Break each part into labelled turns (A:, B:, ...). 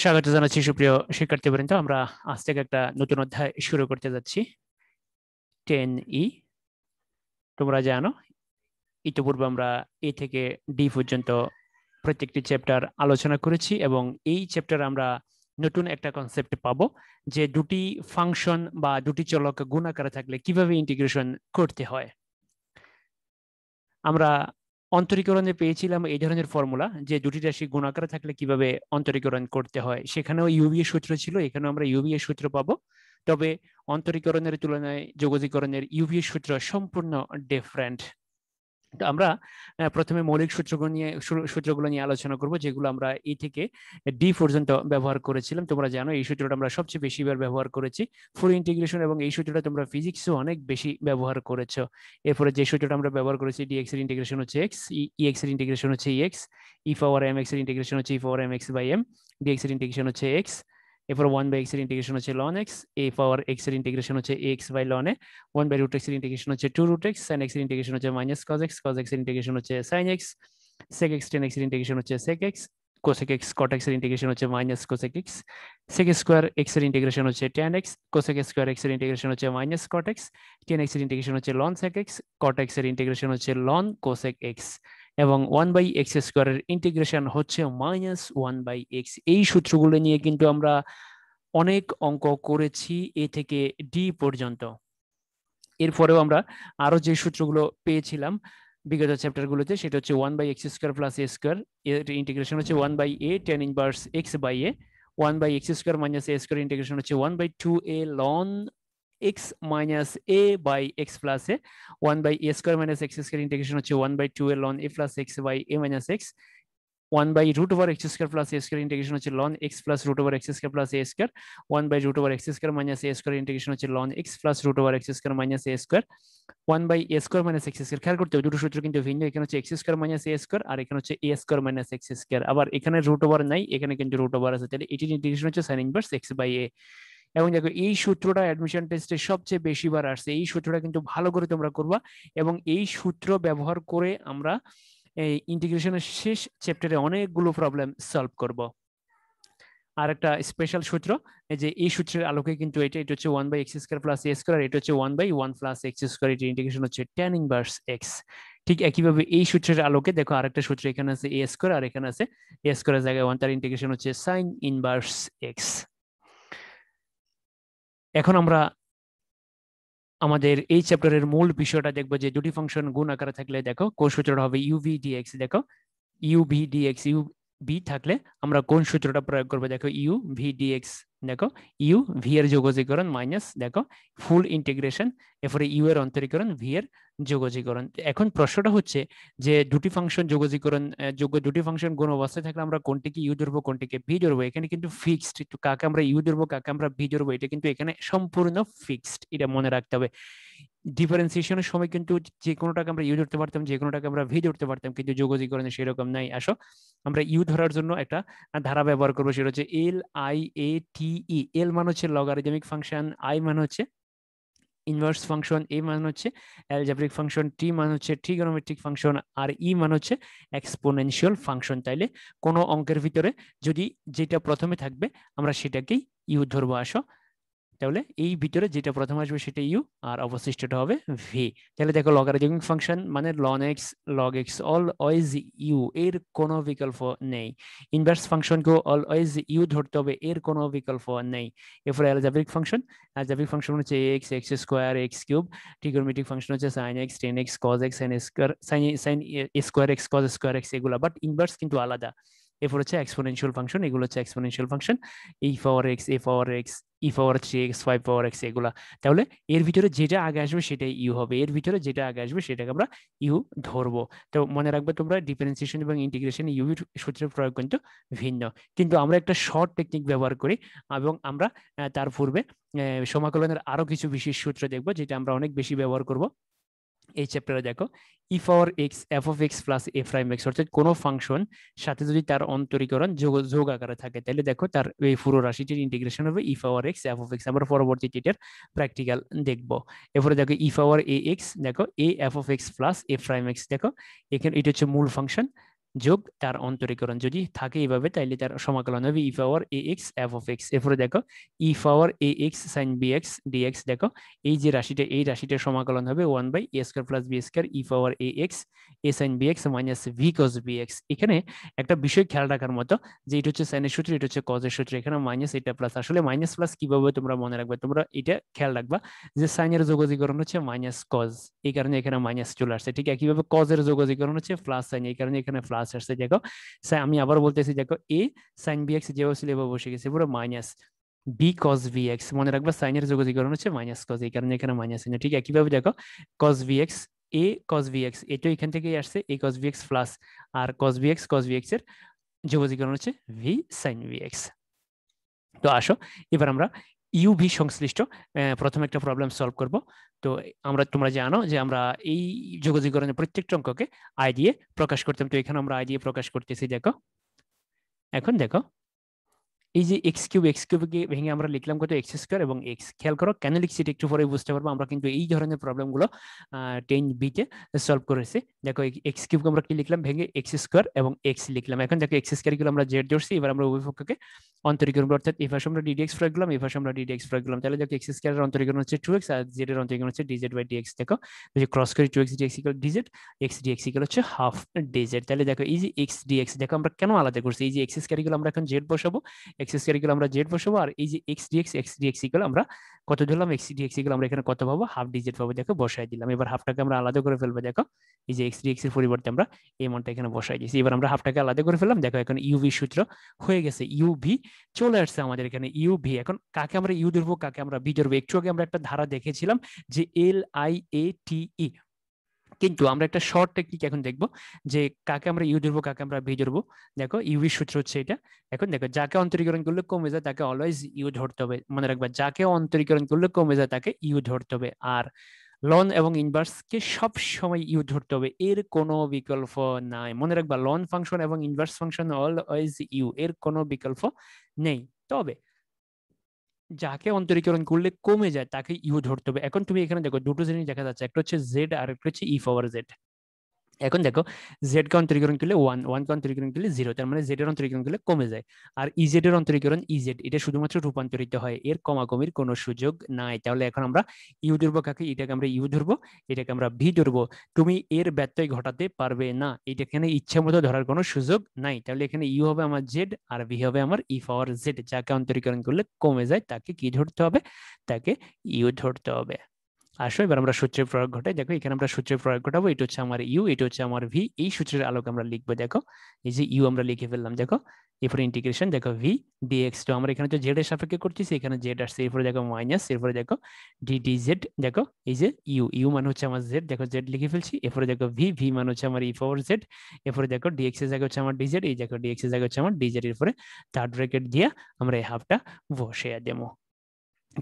A: স্বাগত জানাচ্ছি সুপ্রিয় শিক্ষার্থীবৃন্দ। আমরা আজ থেকে একটা নতুন অধ্যায় শুরু করতে যাচ্ছি, 10E। তোমরা জানো ইতিপূর্বে আমরা এ থেকে ডি পর্যন্ত প্রত্যেকটি চ্যাপ্টার আলোচনা করেছি এবং এই চ্যাপ্টার আমরা নতুন একটা কনসেপ্ট পাবো যে দুটি ফাংশন বা দুটি চলক গুণ আকারে থাকলে কিভাবে ইন্টিগ্রেশন করতে হয়। আমরা অন্তরীকরণে পেয়েছিলাম এই ধরনের ফর্মুলা যে দুটি রাশি গুণ আকারে থাকলে কিভাবে অন্তরীকরণ করতে হয়। সেখানেও ইউভি এর সূত্র ছিল, এখানেও আমরা ইউভি এর সূত্র পাবো। তবে অন্তরীকরণের তুলনায় যোগজীকরণের ইউভি এর সূত্র সম্পূর্ণ ডিফারেন্ট। আমরা প্রথমে মৌলিক সূত্রগুলো নিয়ে আলোচনা করব, যেগুলো আমরা এ থেকে ডি পর্যন্ত ব্যবহার করেছিলাম। তোমরা জানো এই সূত্রটা আমরা সবচেয়ে বেশিবার ব্যবহার করেছি ফুল ইন্টিগ্রেশন, এবং এই সূত্রটা তোমরা ফিজিক্সে অনেক বেশি ব্যবহার করেছো। এরপরে যে সূত্রটা আমরা ব্যবহার করেছি, ডিএক্স এর ইন্টিগ্রেশন হচ্ছে এক্স, ইএক্স এর ইন্টিগ্রেশন হচ্ছে ex, e power m x এর ইন্টিগ্রেশন হচ্ছে e power m x by m, dx এর ইন্টিগ্রেশন হচ্ছে এক্স, এরপর 1/x এর ইন্টিগ্রেশন হচ্ছে ln x, a power x এর ইন্টিগ্রেশন হচ্ছে x by ln a, 1/√x এর ইন্টিগ্রেশন হচ্ছে 2√x, sin x এর ইন্টিগ্রেশন হচ্ছে minus cos x, cos x এর ইন্টিগ্রেশন হচ্ছে sin x, sec x tan x এর ইন্টিগ্রেশন হচ্ছে sec x, cosec x cot x এর ইন্টিগ্রেশন হচ্ছে minus cosec x, sec square x এর ইন্টিগ্রেশন হচ্ছে tan x, cosec square x এর integration হচ্ছে minus cot x, tan x এর integration হচ্ছে ln sec x, cot x এর integration হচ্ছে ln cosec x, এবং 1/x স্কয়ারের ইন্টিগ্রেশন হচ্ছে মাইনাস 1/x। এই সূত্রগুলো নিয়ে কিন্তু আমরা অনেক অঙ্ক করেছি এ থেকে ডি পর্যন্ত। এরপরেও আমরা আরো যে সূত্রগুলো পেয়েছিলাম বিগত চ্যাপ্টারগুলোতে, সেটা হচ্ছে 1/x square plus a square, এর ইন্টিগ্রেশন হচ্ছে 1/a tan inverse x by a, 1/x square minus a square integration হচ্ছে 1/2a ln x minus a by x plus a, 1/a square minus x square integration হচ্ছে 1/2a ln a plus x by a minus x, 1/√x square plus a square integration হচ্ছে ln x plus √x square plus a square, 1/√x square minus a square integration হচ্ছে ln x plus √x square minus a square, 1/a square minus x square. খেয়াল করতে হবে দুটো সূত্র কিন্তু ভিন্ন, এখানে হচ্ছে x square minus a square আর এখানে হচ্ছে a square minus x square. আবার এখানে √ওভার নাই, এখানে কিন্তু √ওভার আছে, তাহলে এটির ইন্টিগ্রেশন হচ্ছে sin inverse x by a। এবং দেখো এই সূত্রটা অ্যাডমিশন টেস্টে সবচেয়ে বেশি বার আসছে, এই সূত্রটা কিন্তু ভালো করে তোমরা করবা এবং এই সূত্র ব্যবহার করে আমরা এই ইন্টিগ্রেশনের শেষ চ্যাপ্টারে অনেকগুলো প্রবলেম সলভ করব। আর একটা স্পেশাল সূত্র, যে এই সূত্রের আলোকে কিন্তু এটা হচ্ছে 1/x square plus a square, এটা হচ্ছে 1/1 প্লাস x স্কয়ার, এর ইন্টিগ্রেশন হচ্ছে tan ইনভার্স x। ঠিক একইভাবে এই সূত্রের আলোকে দেখো আরেকটা সূত্র, এখানে আছে a স্কয়ার আর এখানে আছে a স্কয়ারের জায়গায় 1, তার ইন্টিগ্রেশন হচ্ছে sin ইনভার্স x। এখন আমরা আমাদের এই চ্যাপ্টারের মূল বিষয়টা দেখবো, যে দুটি ফাংশন গুণ আকারে থাকলে দেখো কোন সূত্রটা হবে, ইউভি ডিএক্স। দেখো ইউভি ডিএক্স, ইউভি থাকলে আমরা কোন সূত্রটা প্রয়োগ করবো, দেখো ইউভি ডিএক্স, দেখো ইউ ভি এর যোগজীকরণ মাইনাস দেখো ফুল ইন্টিগ্রেশন, এরপরে ইউ এর অন্তরীকরণ ভি এর যোগজীকরণ। এখন প্রশ্নটা হচ্ছে যে দুটি ফাংশন যোগজীকরণ দুটি ফাংশন গুণ অবস্থায় থাকলে আমরা কোনটিকে ইউ ধরবো কোনটিকে ভি ধরবো। এখানে কিন্তু ফিক্সড, একটু কাকে আমরা ইউ ধরবো কাকে আমরা ভি ধরবো এটা কিন্তু এখানে সম্পূর্ণ ফিক্সড, এটা মনে রাখতে হবে। ডিফারেন্সিয়েশনের সময় কিন্তু যে কোনোটাকে আমরা ইউ ধরতে পারতাম, যে কোনোটাকে আমরা ভি ধরতে পারতাম, কিন্তু যোগজীকরণে সেরকম নাই। আসো আমরা ইউ ধরার জন্য একটা ধারা ব্যবহার করবো, সেটা হচ্ছে এল আই এ টি ই। এল মানে হচ্ছে লগারিদমিক ফাংশন, আই মানে হচ্ছে ইনভার্স ফাংশন, এ মানে হচ্ছে অ্যালজেব্রিক ফাংশন, টি মানে হচ্ছে ট্রিগোনোমেট্রিক ফাংশন, আর ই মানে হচ্ছে এক্সপোনেনশিয়াল ফাংশন। তাইলে কোনো অঙ্কের ভিতরে যদি যেটা প্রথমে থাকবে আমরা সেটাকেই ইউ ধরবো। আসো তাহলে এই ভিতরে যেটা প্রথম আসবে সেটা ইউ আর অবশিষ্টটা হবে ভি। তাহলে দেখো লগারিদমিক ফাংশন মানে ln x log x always u, এর কোনো বিকল্প নেই। ইনভার্স ফাংশনকেও অলওয়েজ ইউ ধরতে হবে, এর কোনো বিকল্প নেই। এরপরে অ্যালজেব্রিক ফাংশন, অ্যালজেব্রিক ফাংশন হচ্ছে x, x square, x cube. Trigonometric function হচ্ছে sin x tan x cos x sin square, sin square x cos square x, এগুলা বাট ইনভার্স কিন্তু আলাদা। এরপর হচ্ছে এক্সপোনেনশিয়াল ফাংশন, এগুলো হচ্ছে এক্সপোনেনশিয়াল ফাংশন, ই power x, এ power x, ই পাওয়ার 3x 5 পাওয়ার x, এগুলা। তাহলে এর ভিতরে যেটা আগে আসবে সেটাই ইউ হবে, এর ভিতরে যেটা আগে আসবে সেটাকে আমরা ইউ ধরবো। তো মনে রাখবে তোমরা ডিফারেন্সিয়েশন এবং ইন্টিগ্রেশন ইউ এর সূত্রের প্রয়োগ কিন্তু ভিন্ন, কিন্তু আমরা একটা শর্ট টেকনিক ব্যবহার করি এবং আমরা তার পূর্বে সমাকলনের আরো কিছু বিশেষ সূত্র দেখবো যেটা আমরা অনেক বেশি ব্যবহার করব এই চ্যাপ্টারে। দেখো e power x f of x plus a prime x, অর্থাৎ কোনো ফাংশন সাথে যদি তার অন্তরীকরণ যোগ আকারে থাকে তাহলে দেখো তার এই পুরো রাশিটির ইন্টিগ্রেশন হবে e power x f of x. আমরা পরবর্তীতে এটার প্র্যাকটিক্যাল দেখবো। এরপরে দেখো ই পাওয়ার এ এক্স, দেখো A F of x plus a prime x, দেখো এখানে এটা হচ্ছে মূল ফাংশন, যোগ তার অন্তরীকরণ যদি থাকে এইভাবে, তাইলে তার সমাকলন হবে e power a x f of x. এরপরে দেখো e power a x sine b x dx, দেখো এই যে রাশিটা, এই রাশিটার সমাকলন হবে 1/a² + b² e power a x a sine b x minus b cos b x. এখানে একটা বিষয় খেয়াল রাখার মতো, যে এটা হচ্ছে সাইনের সূত্র, এটা হচ্ছে কজের সূত্র, এখানে মাইনাস এটা প্লাস। আসলে মাইনাস প্লাস কিভাবে তোমরা মনে রাখবে, তোমরা এটা খেয়াল রাখবা যে সাইনের যোগজীকরণ হচ্ছে মাইনাস কজ, এই কারণে এখানে মাইনাস চলে আসছে। ঠিক একইভাবে কজের যোগজীকরণ হচ্ছে প্লাস সাইন, এই কারণে এখানে প্লাস আসছে। দেখো আমি আবার বলতেছি, দেখো এ সাইন বি এক্স যেভাবে ছিল এভাবে বসে গেছে, পুরো মাইনাস বি কস ভি এক্স, মনে রাখবা সাইনের যোগজীকরণ হচ্ছে মাইনাস কজ, এই কারণে এখানে মাইনাস সাইন। ঠিক একইভাবে দেখো কস ভি এক্স এ কস ভি এক্স, এটা এখান থেকেই আসছে এ কস ভি এক্স প্লাস, আর কস ভি এক্স এর যোগজীকরণ হচ্ছে ভি সাইন ভি এক্স। তো আসো এবার আমরা ইউভি সংশ্লিষ্ট প্রথম একটা প্রবলেম সলভ করব। তো তোমরা জানো যে আমরা এই যোগজীকরণের প্রত্যেকটা অঙ্ককে আই দিয়ে প্রকাশ করতাম, তো এখানে আমরা আই দিয়ে প্রকাশ করতেছি। দেখো এখন দেখো এই যে এক্স কিউবকে ভেঙে আমরা লিখলাম কত x² এবং এক্স। খেয়াল করো কেন লিখছি এটা একটু পরে বুঝতে পারবো। আমরা কিন্তু এই ধরনের প্রবলেমগুলো 10B-তে সলভ করেছি। দেখো এক্স কিউবকে আমরা কি লিখলাম, ভেঙে x² এবং এক্স লিখলাম। এখন দেখো x² গুলো আমরা জেড ধরছি, এবার আমরা উভয় পক্ষকে অন্তরীকরণ, অর্থাৎ এই পাশে আমরা ddx প্রয়োগ করলাম, এই পাশে আমরা ddx প্রয়োগ করলাম। তাহলে দেখো x² এর অন্তরীকরণ হচ্ছে 2x আর z এর অন্তরীকরণ হচ্ছে dz/dx। দেখো এই যে ক্রস করি 2x dx = dz, x dx হচ্ছে হাফ dz। তাহলে দেখো এই যে x dx, দেখো আমরা কেন আলাদা করছি, এই যে x² গুলো আমরা এখন z বসাবো, x² গুলো আমরা জেড বসাবো, আর এই যে x dx গুলো আমরা কত ধরলাম, x dx গুলো আমরা এখানে কত পাবো, হাফ dz পাবো। দেখো বসাই দিলাম। এবার হাফটাকে আমরা আলাদা করে ফেলবো। দেখো এই যে x dx এর পরিবর্তে আমরা এই মানটা এখানে বসাই দিয়েছি। এবার আমরা হাফটাকে আলাদা করে ফেললাম। দেখো এখন ইউভি সূত্র হয়ে গেছে, ইউভি চলে আসছে আমাদের এখানে ইউভি। এখন কাকে আমরা ইউ ধরবো, কাকে আমরা ভি ধরবো, একটু আগে আমরা একটা ধারা দেখেছিলাম যে LIATE, কিন্তু আমরা একটা শর্ট টেকনিক এখন দেখবো যে কাকে আমরা ইউ ধরবো, কাকে আমরা ভি ধরবো। দেখো ইউভি সূত্র হচ্ছে এটা। এখন দেখো যাকে অন্তরীকরণ করলে কমে যায় তাকে অলওয়েজ ইউ ধরতে হবে, মনে রাখবা যাকে অন্তরীকরণ করলে কমে যায় তাকে ইউ ধরতে হবে। আর লন এবং ইনভার্সকে সব সময় ইউ ধরতে হবে, এর কোনো বিকল্প নাই। মনে রাখবা লন ফাংশন এবং ইনভার্স ফাংশন অলওয়েজ ইউ, এর কোনো বিকল্প নেই। তবে যাকে অন্তরীকরণ করলে কমে যায় তাকে ইউ ধরতে হবে। এখন তুমি এখানে দেখো দুটো জিনিস দেখা যাচ্ছে, একটা হচ্ছে জেড আর একটা হচ্ছে ই পাওয়ার জেড। এখন দেখো জেড কে অন্তরীকরণ করলে 1 কে অন্তরীকরণ করলে 0, তার মানে জেড এর অন্তরীকরণ করলে কমে যায়। আর ইজেড এর অন্তরীকরণ ইজেড, এটা শুধুমাত্র রূপান্তরিত হয়, এর কমাকমির কোনো সুযোগ নাই। তাহলে এখন আমরা ইউ ধরবো কাকে, এটাকে আমরা ইউ ধরবো, এটাকে আমরা ভি ধরবো। তুমি এর ব্যত্যয় ঘটাতে পারবে না, এটা এখানে ইচ্ছা মতো ধরার কোনো সুযোগ নাই। তাহলে এখানে ইউ হবে আমার জেড আর ভি হবে আমার ই পাওয়ার জেড। যাকে অন্তরীকরণ করলে কমে যায় তাকে কি ধরতে হবে, তাকে ইউ ধরতে হবে। আসো এবার আমরা সূত্রের প্রয়োগ ঘটাই। দেখো এখানে আমরা সূত্রের প্রয়োগ ঘটাবো, এটা হচ্ছে আমার ইউ, এটা হচ্ছে আমার ভি। এই সূত্রের আলোকে আমরা লিখবো। দেখো এই যে ইউ আমরা লিখে ফেললাম। দেখো এরপরে ইন্টিগ্রেশন, দেখো ভি ডিএক্স, তো আমরা এখানে তো জেড এর সাপেক্ষে করতেছি, এখানে জেড আসছে, এরপরে দেখো মাইনাস, এরপরে দেখো ডিডিজেড। দেখো এই যে ইউ মানে হচ্ছে আমার জেড, দেখো জেড লিখে ফেলছি। এরপরে দেখো ভি মানে হচ্ছে আমার ই পাওয়ার জেড। এরপরে দেখো ডিএক্স এর জায়গা হচ্ছে আমার ডিজেড, এই দেখো ডিএক্স এর জায়গা হচ্ছে আমার ডিজেড। এরপরে থার্ড ব্র্যাকেট দিয়ে আমরা এই হাফটা বসিয়ে দেবো।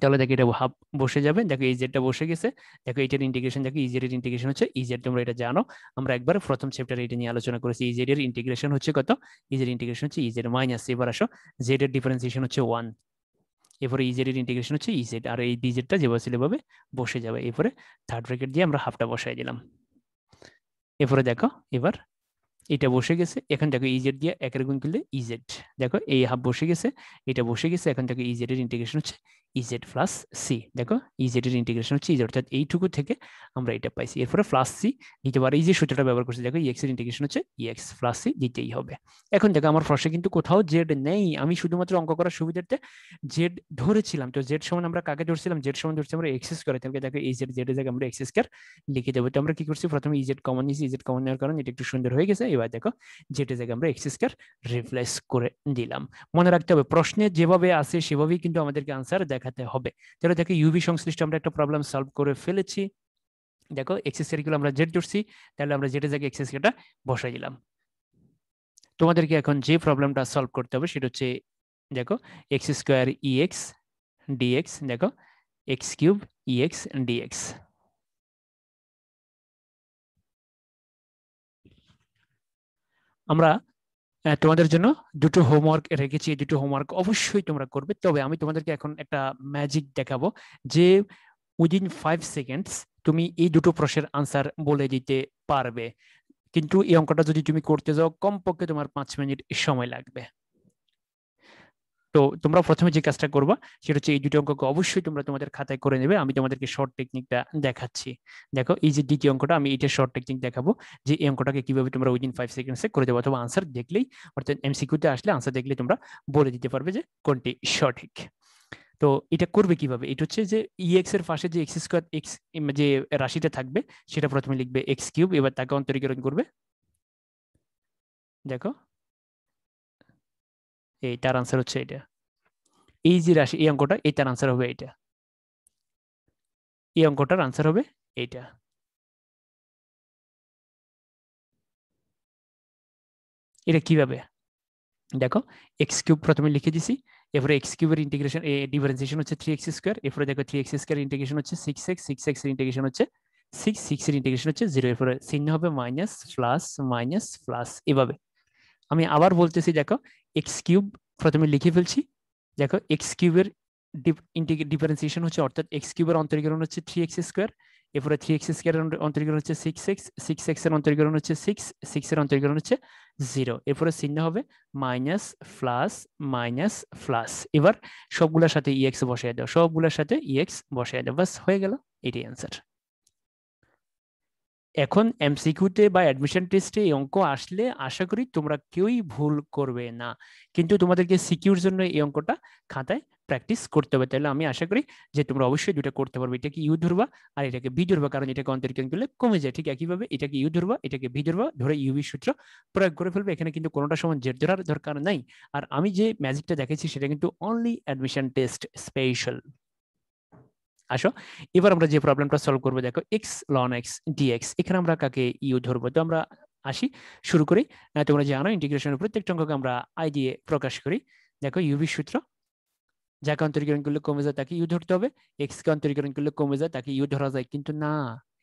A: তাহলে দেখো এটা হাফ বসে যাবে। দেখো এই জেডটা বসে গেছে। দেখো এইটার ইন্টিগ্রেশন, দেখো ইজেড এর ইন্টিগ্রেশন হচ্ছে ইজেড, তোমরা এটা জানো, আমরা একবার প্রথম চ্যাপ্টারে এটা নিয়ে আলোচনা করেছি। ইজেড এর ইন্টিগ্রেশন হচ্ছে কত, ইজেড ইন্টিগ্রেশন হচ্ছে ইজেড মাইনাস, এবার আসো জেড এর ডিফারেন্সিয়েশন হচ্ছে 1, এরপরে ইজেড এর ইন্টিগ্রেশন হচ্ছে ইজেড, আর এই ডিজেডটা যেভাবে ছিল এভাবে বসে যাবে। এরপরে থার্ড ব্র্যাকেট দিয়ে আমরা হাফটা বসাই দিলাম। এরপরে দেখো এবার এটা বসে গেছে। এখন দেখো ইজেড দিয়ে একের গুণ করলে ইজেড, দেখো এই হাফ বসে গেছে, এটা বসে গেছে। এখন দেখো ইজেড এর ইন্টিগ্রেশন হচ্ছে ইজেড প্লাস সি, দেখো ইজেড এর ইন্টিগ্রেশন হচ্ছে ইজেড, অর্থাৎ এইটুকু থেকে আমরা এটা পাইছি। এরপরে প্লাস সি দিতে পারে, এই যে সূত্রটা ব্যবহার করছি, দেখো এক্স এর ইন্টিগ্রেশন হচ্ছে এক্স প্লাস সি দিতেই হবে। এখন দেখো আমার প্রশ্নে কিন্তু কোথাও জেড নেই, আমি শুধুমাত্র অঙ্ক করার সুবিধার্থে জেড ধরেছিলাম। তো জেড সমান আমরা কাকে ধরছিলাম, জেড সমান ধরছি আমরা এক্স স্কয়ার, তাহলে দেখো এই জেড এর জায়গায় আমরা এক্স স্কয়ার লিখে দেবো। তো আমরা কি করছি, প্রথমে ইজেড কমন নিয়েছি, ইজেড কমন নেওয়ার কারণে এটা একটু সুন্দর হয়ে গেছে। এবার দেখো যেটা জায়গায় আমরা এক্স স্কয়ার রিপ্লেস করে দিলাম। মনে রাখতে হবে প্রশ্নে যেভাবে আছে সেভাবেই কিন্তু আমাদেরকে আনসার দেখাতে হবে। তাহলে দেখো ইউভি সংশ্লিষ্ট আমরা একটা প্রবলেম সলভ করে ফেলেছি। দেখো এক্স স্কয়ার গুলো আমরা জেড ধরছি, তাহলে আমরা জেড এর জায়গায় এক্স স্কয়ারটা বসাই দিলাম। তোমাদেরকে এখন যে প্রবলেমটা সলভ করতে হবে সেটা হচ্ছে, দেখো এক্স স্কয়ার ইএক্স ডিএক্স, দেখো এক্স কিউব ইএক্স ডিএক্স। আমরা তোমাদের জন্য দুটো হোমওয়ার্ক রেখেছি, এই দুটো হোমওয়ার্ক অবশ্যই তোমরা করবে। তবে আমি তোমাদেরকে এখন একটা ম্যাজিক দেখাবো যে উইদিন 5 সেকেন্ডস তুমি এই দুটো প্রশ্নের আনসার বলে দিতে পারবে। কিন্তু এই অঙ্কটা যদি তুমি করতে যাও কমপক্ষে তোমার 5 মিনিট সময় লাগবে। তো তোমরা প্রথমে যে কাজটা করবা সেটা হচ্ছে এই দুটো অঙ্ককে অবশ্যই তোমরা তোমাদের খাতায় করে নেবে। আমি তোমাদেরকে শর্ট টেকনিকটা দেখাচ্ছি। দেখো এই যে দ্বিতীয় অঙ্কটা, আমি এটা শর্ট টেকনিক দেখাবো যে এই অঙ্কটাকে কিভাবে তোমরা উইদিন 5 সেকেন্ডসে করে দেবো, অথবা আনসার দেখলেই, অর্থাৎ এমসিকিউতে আসলে আনসার দেখলেই তোমরা বলে দিতে পারবে যে কোনটি সঠিক। তো এটা করবে কিভাবে, এটা হচ্ছে যে ইএক্স এর পাশে যে এক্স স্কোয়ার এক্স যে রাশিটা থাকবে সেটা প্রথমে লিখবে এক্স কিউব, এবার তাকে অন্তরীকরণ করবে। দেখো এইটার আনসার হচ্ছে এটা, এই যে রাশি এই অঙ্কটা, এটার আনসার হবে এটা, এই অঙ্কটার আনসার হবে এইটা। এটা কিভাবে দেখো, এক্স কিউব প্রথমে লিখে দিছি, এরপরে এক্স কিউবের ইন্টিগ্রেশন ডিফারেন্সিয়েশন হচ্ছে 3x স্কোয়ার, এরপরে দেখো 3x স্কোয়ার ইন্টিগ্রেশন হচ্ছে 6x, 6x এর ইন্টিগ্রেশন হচ্ছে 6, 6 এর ইন্টিগ্রেশন হচ্ছে 0, এরপরে চিহ্ন হবে মাইনাস প্লাস মাইনাস প্লাস। এভাবে আমি আবার বলতেছি, দেখো এক্স কিউব প্রথমে লিখে ফেলছি, দেখো এক্স কিউবের ডিফারেন্সিয়েশন হচ্ছে, অর্থাৎ এক্স কিউবের অন্তরীকরণ হচ্ছে 3x স্কোয়ার, এরপরে 3x স্কোয়ার অন্তরীকরণ হচ্ছে 6x, 6x এর অন্তরীকরণ হচ্ছে 6, 6 এর অন্তরীকরণ হচ্ছে 0, এরপরে চিহ্ন হবে মাইনাস প্লাস মাইনাস প্লাস। এবার সবগুলোর সাথে ইএক্স বসাই দাও, সবগুলোর সাথে ইএক্স বসাই দাও, বাস হয়ে গেল, এটাই অ্যান্সার। এখন এমসিকিউতে বা অ্যাডমিশন টেস্টে এই অঙ্ক আসলে আশা করি তোমরা কেউই ভুল করবে না, কিন্তু তোমাদেরকে সিকিউর জন্য এই অঙ্কটা খাতায় প্র্যাকটিস করতে হবে। তাহলে আমি আশা করি যে তোমরা অবশ্যই দুটো করতে পারবে, এটাকে ইউ ধরবা আর এটাকে বি ধরবা, কারণ এটাকে অন্তরীকরণ করলে কমে যায়। ঠিক একইভাবে এটাকে ইউ ধরবা, এটাকে বি ধরবা, ধরে ইউবি সূত্র প্রয়োগ করে ফেলবে। এখানে কিন্তু কোনোটা সমান জেড ধরার দরকার নাই। আর আমি যে ম্যাজিকটা দেখেছি সেটা কিন্তু অনলি অ্যাডমিশন টেস্ট স্পেশাল। আসো এবার আমরা যে প্রবলেমটা সলভ করবো, দেখো এক্স লন এক্স ডিএক্স, এখানে আমরা কাকে ইউ ধরবো, তো আমরা আসি শুরু করি। তোমরা জানো ইন্টিগ্রেশনের প্রত্যেকটা অঙ্ককে আমরা আই দিয়ে প্রকাশ করি। দেখো ইউভি সূত্র, যাকে অন্তরীকরণ করলে কমে যায় তাকে ইউ ধরতে হবে, এক্স কে অন্তরীকরণ করলে কমে যায় তাকে ইউ ধরা যায়, কিন্তু না,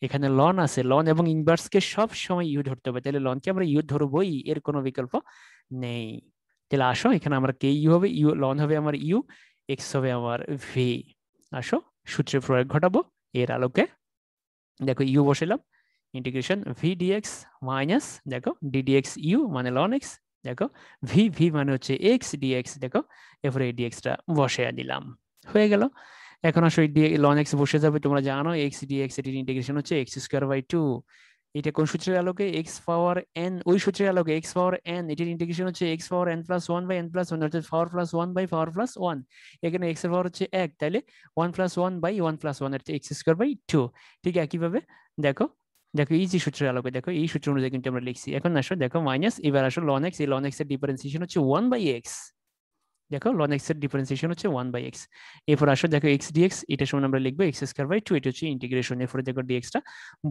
A: এখানে লন আছে, লন এবং ইনভার্স কে সব সময় ইউ ধরতে হবে, তাহলে লনকে আমরা ইউ ধরবই, এর কোনো বিকল্প নেই। তাহলে আসো এখানে আমরা কে ইউ হবে, ইউ লন হবে আমার ইউ, এক্স হবে আমার ভি। আসো সূত্রের প্রয়োগ ঘটাবো এর আলোকে। দেখো ইউ বসালাম, ইন্টিগ্রেশন ভি ডিএক্স মাইনাস, দেখো ডিডিএক্স ইউ মানে লন এক্স, দেখো ভি ভি মানে হচ্ছে এক্স ডিএক্স, দেখো এরপরে এই ডিএক্সটা বসাইয়া দিলাম, হয়ে গেল। এখন আসো লন এক্স বসে যাবে, তোমরা জানো এক্স ডিএক্স এর ইন্টিগ্রেশন হচ্ছে এক্স স্কোয়ার বাই 2। এটা কোন সূত্রের আলোকে, এক্স পাওয়ার এন, ওই সূত্রের আলোকে এক্স পাওয়ার এন, এটির ইন্টিগ্রেশন হচ্ছে x power n plus 1 by n plus 1, অর্থাৎ power plus 1 by power plus 1। এখানে এক্স এর পাওয়ার হচ্ছে 1, তাহলে 1 প্লাস 1 বাই 1 প্লাস 1 এর এক্স স্কোয়ার বাই 2। ঠিক একইভাবে দেখো, দেখো এই যে সূত্রের আলোকে, দেখো এই সূত্র অনুযায়ী কিন্তু আমরা লিখছি। এখন আসো দেখো মাইনাস, এবার আসো লন এক্স, এই লন এক্স এর ডিফারেন্সিয়েশন হচ্ছে 1 বাই এক্স, দেখো লন এক্স এর ডিফারেন্সিয়েশন হচ্ছে 1 বাই এক্স। এরপর আসো দেখো এক্স ডিএক্স, এটা সমান আমরা লিখবো এক্স স্কয়ার বাই 2, এটা হচ্ছে ইন্টিগ্রেশন, এরপরে দেখো ডিএক্সটা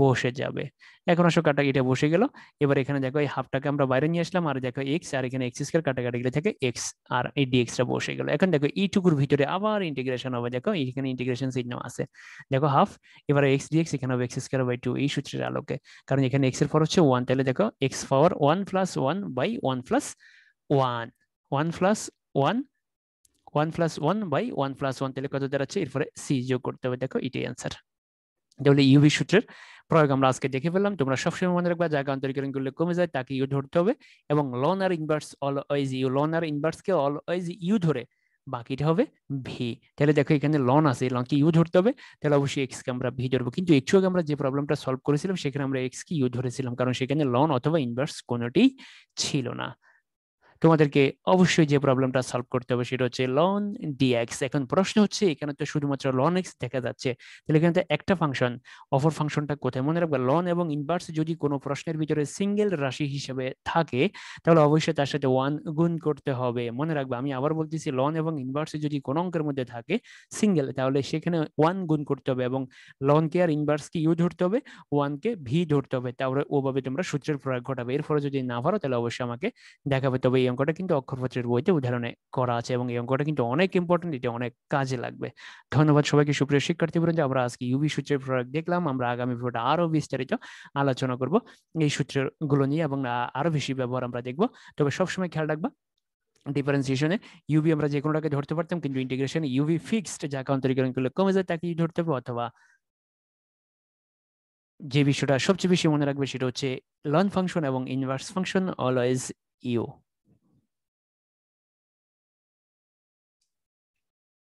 A: বসে যাবে। এখন আসো কাটা, এটা বসে গেল। এবার এখানে দেখো এই হাফটাকে আমরা বাইরে নিয়ে আসলাম, আর দেখো এক্স, আর এখানে এক্স স্কয়ার কাটাকাটি গেলে থাকে এক্স, আর এই ডিএক্সটা বসে গেল। এখন দেখো এইটুকুর ভিতরে আবার ইন্টিগ্রেশন হবে, দেখো এখানে ইন্টিগ্রেশন চিহ্ন আছে, দেখো হাফ, এবার এক্স ডিএক্স এখানে হবে এক্স স্কয়ার বাই 2 এই সূত্রের আলোকে, কারণ এখানে এক্স এর পাওয়ার হচ্ছে 1, তাহলে দেখো x power 1 plus 1 by 1 plus 1, 1 plus 1, 1 plus 1 by 1 plus 1, তাহলে কত দাঁড়াচ্ছে, এরপরে সি যোগ করতে হবে, দেখো এটাই অ্যান্সার। তাহলে ইউভি সূত্রের প্রয়োগ আমরা আজকে দেখে ফেললাম। তোমরা সবসময় মনে রাখবা যাকে অন্তরীকরণ করলে কমে যায় তাকে ইউ ধরতে হবে, এবং লন আর ইনভার্স অলওয়েজ ইউ, লন আর ইনভার্সকে অলওয়েজ ইউ ধরে বাকিটা হবে ভি। তাহলে দেখো এখানে লন আছে, লনকে ইউ ধরতে হবে, তাহলে অবশ্যই এক্স কে আমরা ভি ধরবো। কিন্তু একটু আগে আমরা যে প্রবলেমটা সলভ করেছিলাম সেখানে আমরা এক্স কি ইউ ধরেছিলাম, কারণ সেখানে লন অথবা ইনভার্স কোনোটি ছিল না। তোমাদেরকে অবশ্যই যে প্রবলেমটা সলভ করতে হবে সেটা হচ্ছে লন ডিএক্স। এখন প্রশ্ন হচ্ছে এখানে তো শুধুমাত্র লন এক্স দেখা যাচ্ছে, তাহলে এখানে তো একটা ফাংশন, অপর ফাংশনটা কোথায়? মনে রাখবে লন এবং ইনভার্স যদি কোনো প্রশ্নের ভিতরে সিঙ্গেল রাশি হিসেবে থাকে তাহলে অবশ্যই তার সাথে 1 গুণ করতে হবে। মনে রাখবে, আমি আবার বলতেছি, লন এবং ইনভার্স যদি কোনো অঙ্কের মধ্যে থাকে সিঙ্গেল তাহলে সেখানে 1 গুণ করতে হবে, এবং লনকে আর ইনভার্সকে ইউ ধরতে হবে, 1 কে ভি ধরতে হবে, তাহলে ওভাবে তোমরা সূত্রের প্রয়োগ ঘটাবে। এরপরে যদি না পারো তাহলে অবশ্যই আমাকে দেখাবে। তবে এই অঙ্কটা কিন্তু অক্ষরপত্রের বইতে উদাহরণে করা আছে, এবং এই অঙ্কটা কিন্তু অনেক ইম্পর্টেন্ট, এটা অনেক কাজে লাগবে। ধন্যবাদ সবাইকে। সুপ্রিয় শিক্ষার্থী বৃন্দ, আমরা আজকে ইউভি সূত্রের প্রয়োগ দেখলাম, আমরা আগামী ভিডিওটা আরো বিস্তারিত আলোচনা করব এই সূত্রগুলো নিয়ে, এবং আরো বেশি ব্যবহার আমরা দেখব। তবে সবসময় খেয়াল রাখবা ডিফারেন্সিয়েশনে ইউভি আমরা যে কোনোটাকে ধরতে পারতাম, কিন্তু ইন্টিগ্রেশনে ইউভি ফিক্সড, যাকে অন্তরীকরণ করলে কমে যায় তাকে ধরতে হবে, অথবা যে বিষয়টা সবচেয়ে বেশি মনে রাখবে সেটা হচ্ছে লার্ন ফাংশন এবং ইনভার্স ফাংশন অলওয়েজ ইউ।